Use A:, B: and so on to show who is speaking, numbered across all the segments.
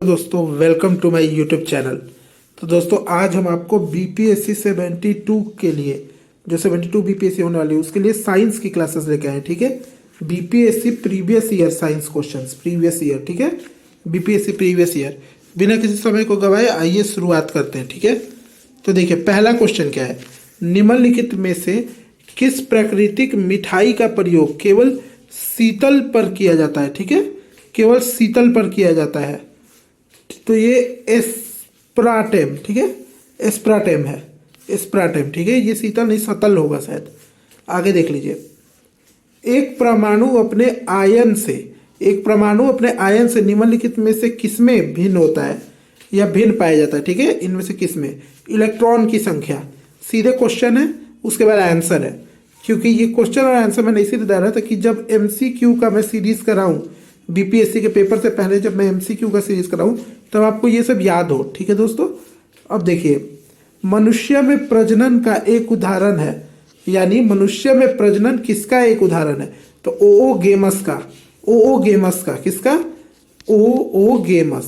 A: दोस्तों welcome to my YouTube channel. तो दोस्तों आज हम आपको बीपीएससी 72 के लिए जो 72 बीपीएससी होने वाली है उसके लिए साइंस की क्लासेस लेके आए हैं। ठीक है, BPSC previous year science questions previous year. ठीक है, बीपीएससी प्रीवियस ईयर। बिना किसी समय को गवाए आइए शुरुआत करते हैं। ठीक है, तो देखिए पहला क्वेश्चन क्या है। निम्नलिखित में से किस प्राकृतिक मिठाई का प्रयोग केवल शीतल पर किया जाता है। ठीक है, केवल शीतल पर किया जाता है। तो ये एस्प्राटेम। ठीक है, एस्प्राटेम है, एस्प्राटेम। ठीक है, ये शीतल नहीं सतल होगा शायद। आगे देख लीजिए। एक परमाणु अपने आयन से निम्नलिखित में से किसमें भिन्न होता है या भिन्न पाया जाता है। ठीक है, इनमें से किसमें। इलेक्ट्रॉन की संख्या। सीधे क्वेश्चन है, उसके बाद आंसर है। क्योंकि ये क्वेश्चन और आंसर मैंने इसीलिए डाला था कि जब एमसीक्यू का मैं सीरीज कराऊं, बीपीएससी के पेपर से पहले जब मैं एमसीक्यू का सीरीज कराऊं तब आपको ये सब याद हो। ठीक है दोस्तों, अब देखिए मनुष्य में प्रजनन का एक उदाहरण है, यानी मनुष्य में प्रजनन किसका एक उदाहरण है। तो ओओगेमस का, ओओगेमस का, किसका। ओओगेमस।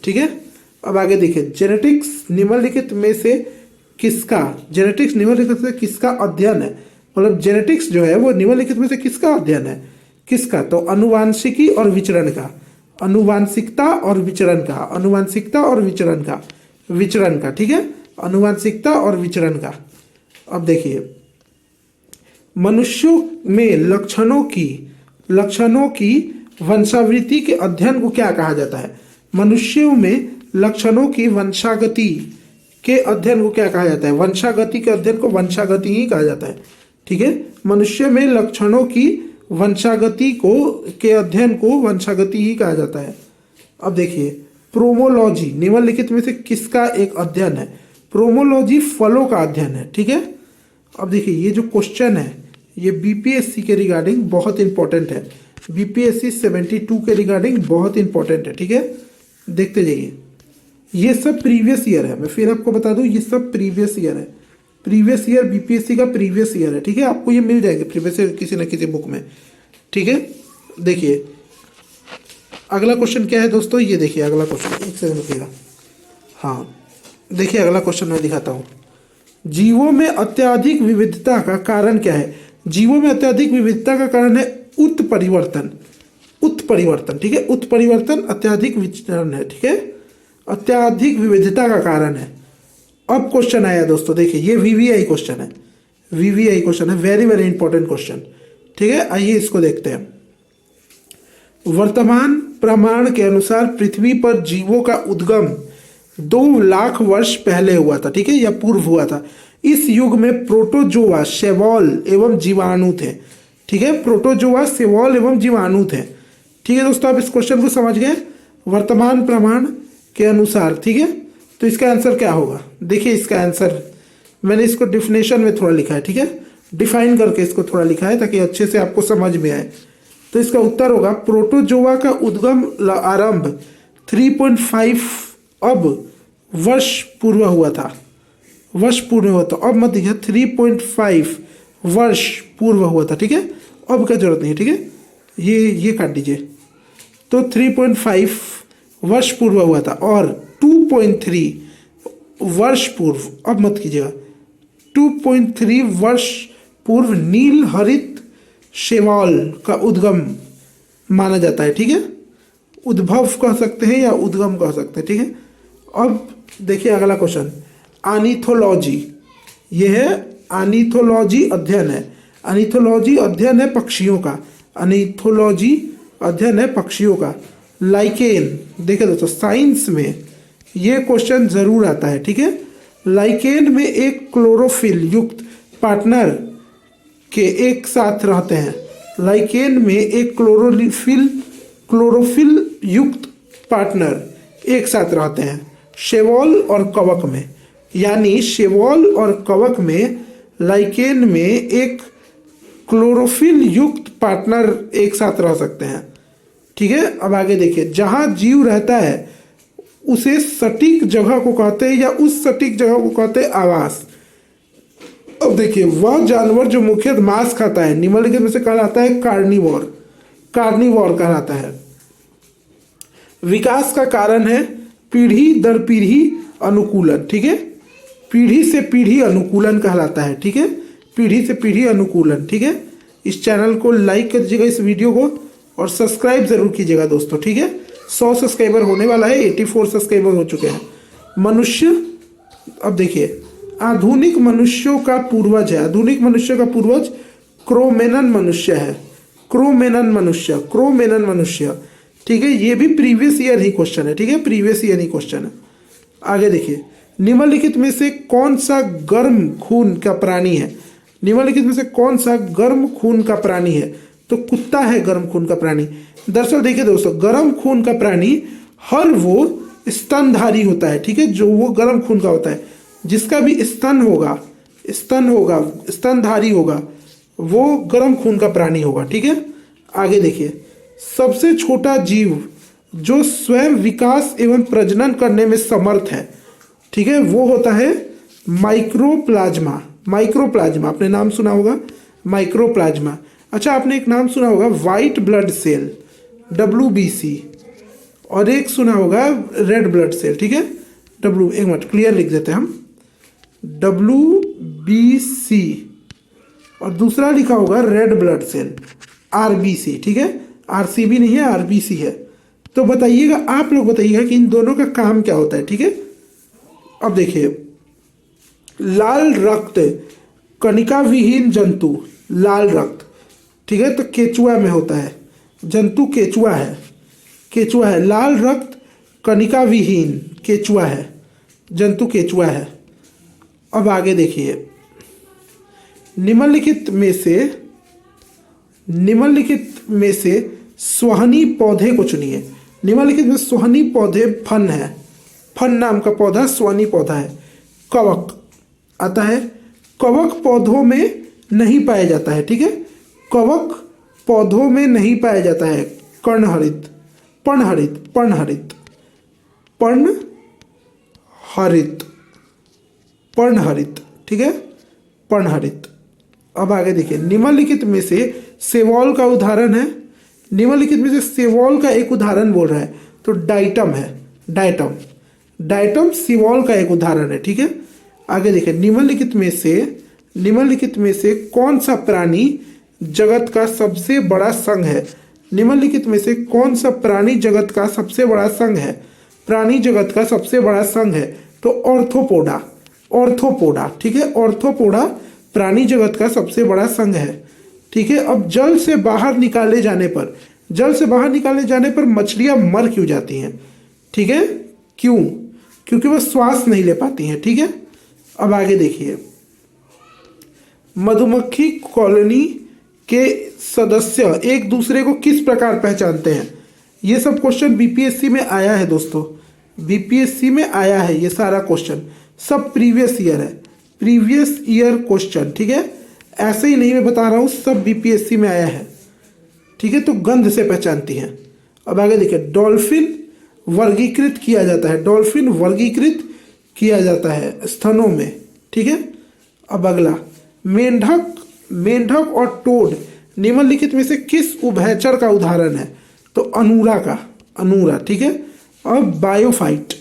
A: ठीक है, अब आगे देखिए। जेनेटिक्स निम्नलिखित में से किसका अध्ययन है। मतलब जेनेटिक्स जो है वो निम्नलिखित में से किसका अध्ययन है। किसका। तो अनुवांशिकी और विचरण का, अनुवांशिकता और विचरण का, विचरण का। ठीक है, अनुवांशिकता और विचरण का। अब देखिए मनुष्यों में लक्षणों की वंशावृत्ति के अध्ययन को क्या कहा जाता है। मनुष्यों में लक्षणों की वंशागति के अध्ययन को क्या कहा जाता है। वंशागति के अध्ययन को वंशागति ही कहा जाता है। ठीक है, मनुष्य में लक्षणों की वंशागति के अध्ययन को वंशागति ही कहा जाता है। अब देखिए प्रोमोलॉजी निम्नलिखित में से किसका एक अध्ययन है। प्रोमोलॉजी फलों का अध्ययन है। ठीक है, अब देखिए ये जो क्वेश्चन है ये बीपीएससी के रिगार्डिंग बहुत इंपॉर्टेंट है। बीपीएससी 72 के रिगार्डिंग बहुत इंपॉर्टेंट है। ठीक है, देखते जाइए। ये सब प्रीवियस ईयर है, मैं फिर आपको बता दूं ये सब प्रीवियस ईयर है। प्रीवियस ईयर बीपीएससी का प्रीवियस ईयर है। ठीक है, आपको ये मिल जाएंगे प्रीवियस ईयर किसी न किसी बुक में। ठीक है, देखिए अगला क्वेश्चन क्या है दोस्तों। ये देखिए अगला क्वेश्चन, एक सेकंड रुकिएगा। हाँ देखिए अगला क्वेश्चन मैं दिखाता हूँ। जीवों में अत्यधिक विविधता का कारण क्या है। जीवों में अत्यधिक विविधता का कारण है उत्परिवर्तन। ठीक है, उत्परिवर्तन अत्यधिक विचरण है। ठीक है, अत्यधिक विविधता का कारण है। अब क्वेश्चन आया दोस्तों, देखिए ये वीवीआई क्वेश्चन है, वेरी वेरी इंपॉर्टेंट क्वेश्चन। ठीक है, आइए इसको देखते हैं। वर्तमान प्रमाण के अनुसार पृथ्वी पर जीवों का उद्गम 2 लाख वर्ष पहले हुआ था। ठीक है, या पूर्व हुआ था। इस युग में प्रोटोजोआ, शैवाल एवं जीवाणु थे। ठीक है, प्रोटोजोआ, शैवाल एवं जीवाणु थे। ठीक है दोस्तों, आप इस क्वेश्चन को समझ गए। वर्तमान प्रमाण के अनुसार। ठीक है, तो इसका आंसर क्या होगा। देखिए इसका आंसर मैंने इसको डिफिनेशन में थोड़ा लिखा है। ठीक है, डिफाइन करके इसको थोड़ा लिखा है ताकि अच्छे से आपको समझ में आए। तो इसका उत्तर होगा प्रोटोजोआ का उद्गम आरंभ 3.5 अब वर्ष पूर्व हुआ था। अब मत देखिए 3.5 वर्ष पूर्व हुआ था। ठीक है, अब का जरूरत नहीं है। ठीक है, ये काट दीजिए। तो 3.5 वर्ष पूर्व हुआ था और 2.3 वर्ष पूर्व, अब मत कीजिएगा, 2.3 वर्ष पूर्व नील हरित शैवाल का उद्गम माना जाता है। ठीक है, उद्भव कह सकते हैं या उद्गम कह सकते हैं। ठीक है, अब देखिए अगला क्वेश्चन। आर्निथोलॉजी, यह है आर्निथोलॉजी अध्ययन है। आर्निथोलॉजी अध्ययन है पक्षियों का। आर्निथोलॉजी अध्ययन है पक्षियों का। लाइकेन, देखिए दोस्तों साइंस में ये क्वेश्चन जरूर आता है। ठीक है, लाइकेन में एक क्लोरोफिल युक्त पार्टनर के एक साथ रहते हैं। लाइकेन में एक क्लोरोफिल युक्त पार्टनर एक साथ रहते हैं शैवाल और कवक में। यानी शैवाल और कवक में लाइकेन में एक क्लोरोफिल युक्त पार्टनर एक साथ रह सकते हैं। ठीक है, अब आगे देखिए। जहां जीव रहता है उसे सटीक जगह को कहते हैं या उस सटीक जगह को कहते हैं आवास। अब देखिए वह जानवर जो मुख्यतः मांस खाता है निम्नलिखित में से कहलाता है कार्निवोर कहलाता है। विकास का कारण है पीढ़ी दर पीढ़ी अनुकूलन, ठीक है, पीढ़ी से पीढ़ी अनुकूलन कहलाता है, ठीक है, पीढ़ी से पीढ़ी अनुकूलन, ठीक है। इस चैनल को लाइक कर दीजिएगा इस वीडियो को और सब्सक्राइब जरूर कीजिएगा दोस्तों, ठीक है। 100 सब्सक्राइबर होने वाला है, 84 सब्सक्राइबर हो चुके हैं। मनुष्य, अब देखिए, आधुनिक मनुष्यों का पूर्वज है, आधुनिक मनुष्य का पूर्वज क्रोमेनन मनुष्य है, क्रोमेनन मनुष्य, क्रोमेनन मनुष्य, ठीक है। ये भी प्रीवियस ईयर ही क्वेश्चन है, ठीक है, प्रीवियस ईयर ही क्वेश्चन है। आगे देखिए, निम्नलिखित में से कौन सा गर्म खून का प्राणी है, निम्नलिखित में से कौन सा गर्म खून का प्राणी है, तो कुत्ता है गर्म खून का प्राणी। दरअसल देखिए दोस्तों, गर्म खून का प्राणी हर वो स्तनधारी होता है, ठीक है, जो वो गर्म खून का होता है, जिसका भी स्तन होगा, स्तनधारी होगा, वो गर्म खून का प्राणी होगा, ठीक है। आगे देखिए, सबसे छोटा जीव जो स्वयं विकास एवं प्रजनन करने में समर्थ है, ठीक है, वो होता है माइक्रोप्लाज्मा, माइक्रोप्लाज्मा, आपने नाम सुना होगा माइक्रोप्लाज्मा। अच्छा, आपने एक नाम सुना होगा वाइट ब्लड सेल, WBC, और एक सुना होगा रेड ब्लड सेल, ठीक है, एक मिनट क्लियर लिख देते हैं हम, WBC, और दूसरा लिखा होगा रेड ब्लड सेल, RBC, ठीक है, RCB नहीं है, RBC है। तो बताइएगा, आप लोग बताइएगा कि इन दोनों का काम क्या होता है, ठीक है। अब देखिए, लाल रक्त कणिका विहीन जंतु, लाल रक्त, ठीक है, तो केचुआ में होता है, जंतु केचुआ है, केचुआ है, लाल रक्त कणिका विहीन केचुआ है, जंतु केचुआ है। अब आगे देखिए, निम्नलिखित में से सुहानी पौधे को चुनिए। निम्नलिखित में सुहानी पौधे फन है, फन नाम का पौधा सुहानी पौधा है। कवक आता है, कवक पौधों में नहीं पाया जाता है, ठीक है, कवक पौधों में नहीं पाया जाता है। कर्णहरित, पर्णहरित, पर्णहरित, पर्णहरित, पर्णहरित, ठीक है, पर्णहरित। अब आगे देखिए, निम्नलिखित में से सेवॉल का उदाहरण है, निम्नलिखित में से सेवॉल का एक उदाहरण बोल रहा है, तो डाइटम है, डाइटम, डाइटम सेवॉल का एक उदाहरण है, ठीक है। आगे देखिए, निम्नलिखित में से कौन सा प्राणी जगत का सबसे बड़ा संघ है, निम्नलिखित में से कौन सा प्राणी जगत का सबसे बड़ा संघ है, प्राणी जगत का सबसे बड़ा संघ है, तो ऑर्थोपोडा, ऑर्थोपोडा, ठीक है, ऑर्थोपोडा प्राणी जगत का सबसे बड़ा संघ है, ठीक है। अब जल से बाहर निकाले जाने पर मछलियां मर क्यों जाती हैं, ठीक है, क्यों, क्योंकि वह श्वास नहीं ले पाती हैं, ठीक है। अब आगे देखिए, मधुमक्खी कॉलोनी के सदस्य एक दूसरे को किस प्रकार पहचानते हैं। ये सब क्वेश्चन बीपीएससी में आया है दोस्तों, बीपीएससी में आया है, ये सारा क्वेश्चन सब प्रीवियस ईयर है, प्रीवियस ईयर क्वेश्चन, ठीक है, ऐसे ही नहीं मैं बता रहा हूँ, सब बीपीएससी में आया है, ठीक है। तो गंध से पहचानती हैं। अब आगे देखिए, डॉल्फिन वर्गीकृत किया जाता है, डॉल्फिन वर्गीकृत किया जाता है स्तनों में, ठीक है। अब अगला, मेंढक और टोड निम्नलिखित में से किस उभयचर का उदाहरण है, तो अनूरा का, अनूरा, ठीक है। अब बायोफाइट,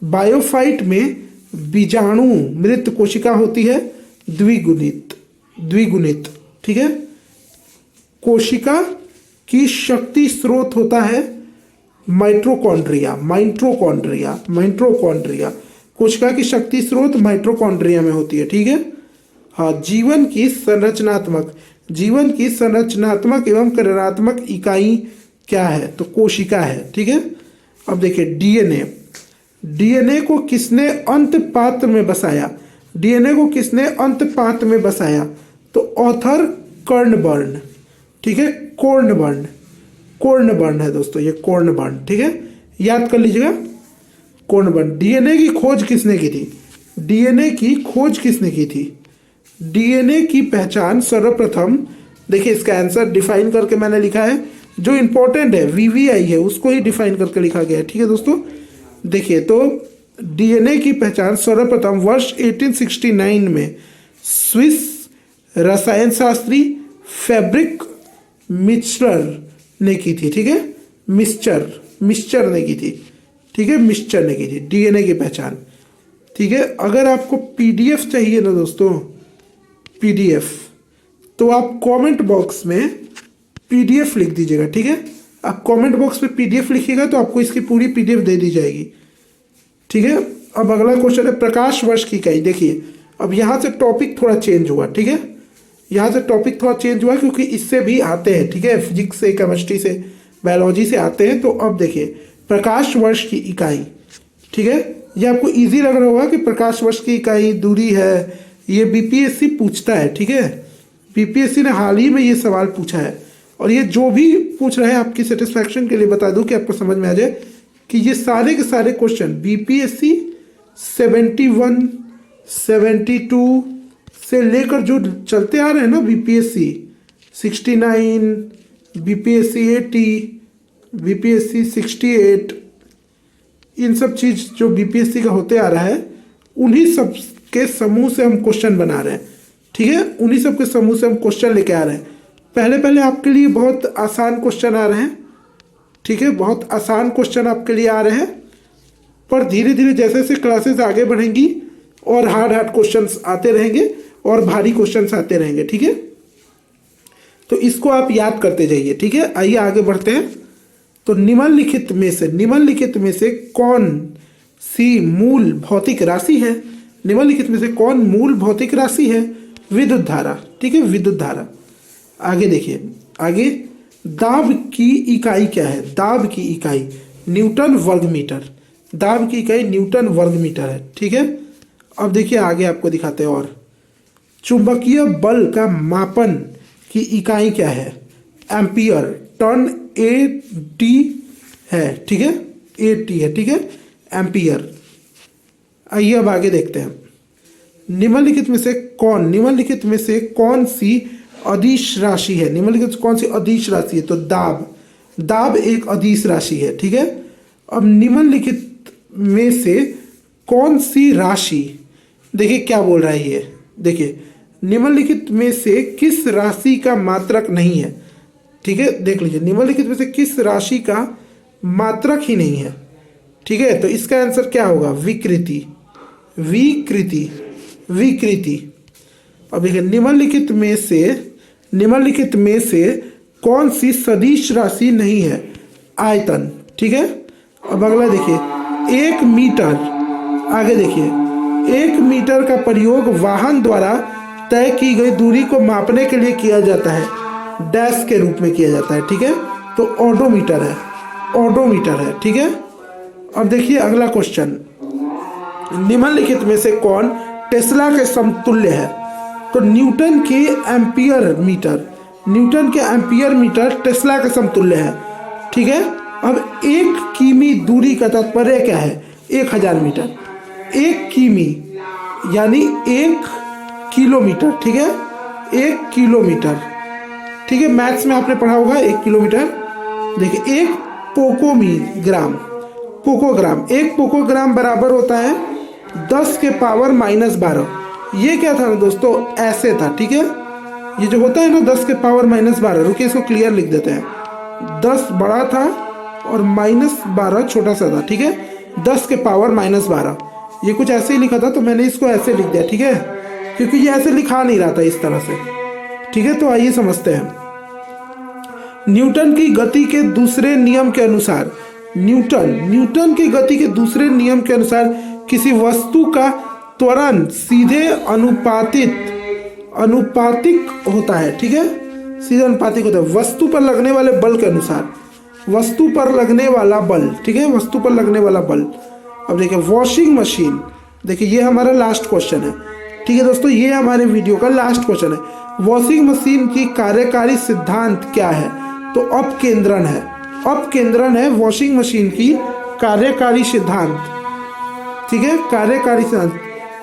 A: बायोफाइट में बीजाणु मृत कोशिका होती है, द्विगुणित, द्विगुणित, ठीक है। कोशिका की शक्ति स्रोत होता है माइटोकॉन्ड्रिया, माइटोकॉन्ड्रिया, माइटोकॉन्ड्रिया, कोशिका की शक्ति स्रोत माइटोकॉन्ड्रिया में होती है, ठीक है। हाँ, जीवन की संरचनात्मक एवं कार्यात्मक इकाई क्या है, तो कोशिका है, ठीक है। अब देखिए, डीएनए, डीएनए को किसने अंत पात्र में बसाया, डीएनए को किसने अंत पात्र में बसाया, तो ऑथर कर्नबर्न, ठीक है, कोर्नबर्न, कोर्नबर्न है दोस्तों, ये कोर्नबर्न, ठीक है, याद कर लीजिएगा, कोर्नबर्न। डीएनए की खोज किसने की थी, डीएनए की खोज किसने की थी, डीएनए की पहचान सर्वप्रथम, देखिए इसका आंसर डिफाइन करके मैंने लिखा है, जो इंपॉर्टेंट है वीवीआई है उसको ही डिफाइन करके लिखा गया है, ठीक है दोस्तों। देखिए, तो डीएनए की पहचान सर्वप्रथम वर्ष 1869 में स्विस रसायन शास्त्री फैब्रिक मिक्सचर ने की थी, ठीक है, मिक्सचर, मिस्चर ने की थी, ठीक है, मिस्चर ने की थी डीएनए की पहचान, ठीक है। अगर आपको पीडीएफ चाहिए ना दोस्तों, पीडीएफ, तो आप कमेंट बॉक्स में पीडीएफ लिख दीजिएगा, ठीक है। आप कमेंट बॉक्स में पीडीएफ लिखिएगा तो आपको इसकी पूरी पीडीएफ दे दी जाएगी, ठीक है। अब अगला क्वेश्चन है प्रकाश वर्ष की इकाई। देखिए अब यहाँ से टॉपिक थोड़ा चेंज हुआ, ठीक है, यहाँ से टॉपिक थोड़ा चेंज हुआ क्योंकि इससे भी आते हैं, ठीक है, फिजिक्स से, केमिस्ट्री से, बायोलॉजी से आते हैं। तो अब देखिए प्रकाश वर्ष की इकाई, ठीक है, ये आपको इजी लग रहा होगा कि प्रकाश वर्ष की इकाई दूरी है, ये बीपीएससी पूछता है, ठीक है। बीपीएससी ने हाल ही में ये सवाल पूछा है और ये जो भी पूछ रहे हैं आपकी सेटिस्फैक्शन के लिए बता दूं कि आपको समझ में आ जाए कि ये सारे के सारे क्वेश्चन बीपीएससी 71, 72 से लेकर जो चलते आ रहे हैं ना, बीपीएससी 69, बीपीएससी 80, बीपीएससी 68, इन सब चीज़ जो बीपीएससी का होते आ रहा है उन्हीं सब के समूह से हम क्वेश्चन बना रहे हैं, ठीक है, उन्हीं सब के समूह से हम क्वेश्चन लेके आ रहे हैं। पहले पहले आपके लिए बहुत आसान क्वेश्चन आ रहे हैं, ठीक है, बहुत आसान क्वेश्चन आपके लिए आ रहे हैं, पर धीरे धीरे जैसे जैसे क्लासेस आगे बढ़ेंगी और हार्ड क्वेश्चंस आते रहेंगे और भारी क्वेश्चंस आते रहेंगे, ठीक है। तो इसको आप याद करते जाइए, ठीक है। आइए आगे बढ़ते हैं। तो निम्नलिखित में से कौन सी मूल भौतिक राशि है? निम्नलिखित में से कौन मूल भौतिक राशि है? विद्युत धारा, ठीक है, विद्युत धारा। आगे देखिए, आगे दाब की इकाई क्या है? दाब की इकाई न्यूटन वर्ग मीटर, दाब की इकाई न्यूटन वर्ग मीटर है, ठीक है। अब देखिए आगे आपको दिखाते हैं और चुंबकीय बल का मापन की इकाई क्या है? एम्पियर, टर्न एटी है, ठीक है, एटी है, ठीक है, एम्पियर। आइए अब आगे देखते हैं। निम्नलिखित में से कौन सी अदिश राशि है? निम्नलिखित कौन सी अदिश राशि है? तो दाब एक अदिश राशि है, ठीक है। अब निम्नलिखित में से कौन सी राशि, देखिए क्या बोल रहा है ये, देखिए निम्नलिखित में से किस राशि का मात्रक नहीं है, ठीक है, देख लीजिए, निम्नलिखित में से किस राशि का मात्रक ही नहीं है, ठीक है। तो इसका आंसर क्या होगा? विकृति, विकृति, विकृति। अब देखिए निम्नलिखित में से कौन सी सदिश राशि नहीं है? आयतन, ठीक है। अब अगला देखिए 1 मीटर, आगे देखिए 1 मीटर का प्रयोग वाहन द्वारा तय की गई दूरी को मापने के लिए किया जाता है, डैश के रूप में किया जाता है, ठीक है। तो ओडोमीटर है, ओडोमीटर है, ठीक है। अब देखिए अगला क्वेश्चन, निम्नलिखित में से कौन टेस्ला के समतुल्य है? तो न्यूटन के एम्पियर मीटर टेस्ला के समतुल्य है, ठीक है। अब 1 किमी दूरी का तात्पर्य क्या है? 1000 मीटर, 1 किमी यानी 1 किलोमीटर, ठीक है, 1 किलोमीटर, ठीक है। मैथ्स में आपने पढ़ा होगा 1 किलोमीटर। देखिए 1 पोकोग्राम, एक पोकोग्राम बराबर होता है 10 के पावर -12। ये क्या था ना दोस्तों? ऐसे था, ठीक है। ये जो होता है ना 10 के पावर -12, रुकिए इसको क्लियर लिख देते हैं। 10 बड़ा था और -12 छोटा सा था, ठीक है, 10 के पावर -12। ये कुछ ऐसे ही लिखा था तो मैंने इसको ऐसे लिख दिया, ठीक है, क्योंकि ये ऐसे लिखा नहीं रहा था इस तरह से, ठीक है। तो आइए समझते हैं। न्यूटन की गति के दूसरे नियम के अनुसार, न्यूटन की गति के दूसरे नियम के अनुसार किसी वस्तु का त्वरण सीधे अनुपातिक होता है, ठीक है, सीधे अनुपातिक होता है वस्तु पर लगने वाले बल के अनुसार, वस्तु पर लगने वाला बल, ठीक है, वस्तु पर लगने वाला बल। अब देखिए वॉशिंग मशीन, देखिए ये हमारा लास्ट क्वेश्चन है, ठीक है दोस्तों, ये हमारे वीडियो का लास्ट क्वेश्चन है। वॉशिंग मशीन की कार्यकारी सिद्धांत क्या है? तो अपकेंद्रण है, अपकेंद्रण है वॉशिंग मशीन की कार्यकारी सिद्धांत, ठीक है, कार्यकारी सिद्धांत।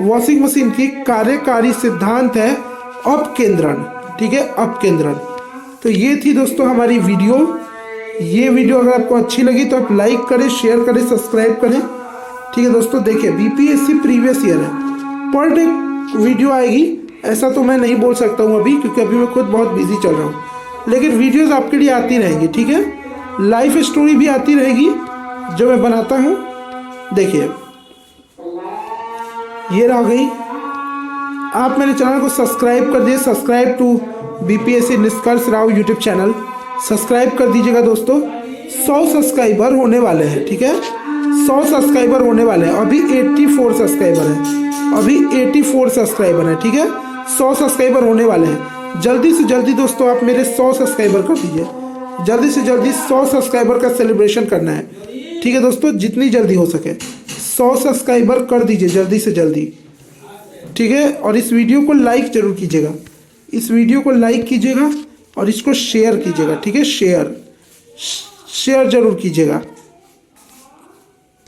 A: वॉशिंग मशीन की कार्यकारी सिद्धांत है अपकेंद्रण, ठीक है, अपकेंद्रण। तो ये थी दोस्तों हमारी वीडियो। ये वीडियो अगर आपको अच्छी लगी तो आप लाइक करें, शेयर करें, सब्सक्राइब करें, ठीक है दोस्तों। देखिए बीपीएससी प्रीवियस ईयर है, पर डे वीडियो आएगी ऐसा तो मैं नहीं बोल सकता हूँ अभी, क्योंकि अभी मैं खुद बहुत बिजी चल रहा हूँ, लेकिन वीडियोस आपके लिए आती रहेंगी, ठीक है। लाइफ स्टोरी भी आती रहेगी जो मैं बनाता हूँ। देखिए ये रह गई। आप मेरे चैनल को सब्सक्राइब कर दिए, सब्सक्राइब टू बीपीएससी निष्कर्ष राव यूट्यूब चैनल सब्सक्राइब कर दीजिएगा दोस्तों। 100 सब्सक्राइबर होने वाले हैं, ठीक है, 100 सब्सक्राइबर होने वाले हैं। अभी 84 सब्सक्राइबर है, अभी 84 सब्सक्राइबर है, ठीक है, 100 सब्सक्राइबर होने वाले हैं। जल्दी से जल्दी दोस्तों आप मेरे 100 सब्सक्राइबर कर दीजिए, जल्दी से जल्दी 100 सब्सक्राइबर का सेलिब्रेशन करना है, ठीक है दोस्तों, जितनी जल्दी हो सके 100 सब्सक्राइबर कर दीजिए जल्दी से जल्दी, ठीक है। और इस वीडियो को लाइक जरूर कीजिएगा, इस वीडियो को लाइक कीजिएगा और इसको शेयर कीजिएगा, ठीक है, शेयर जरूर कीजिएगा।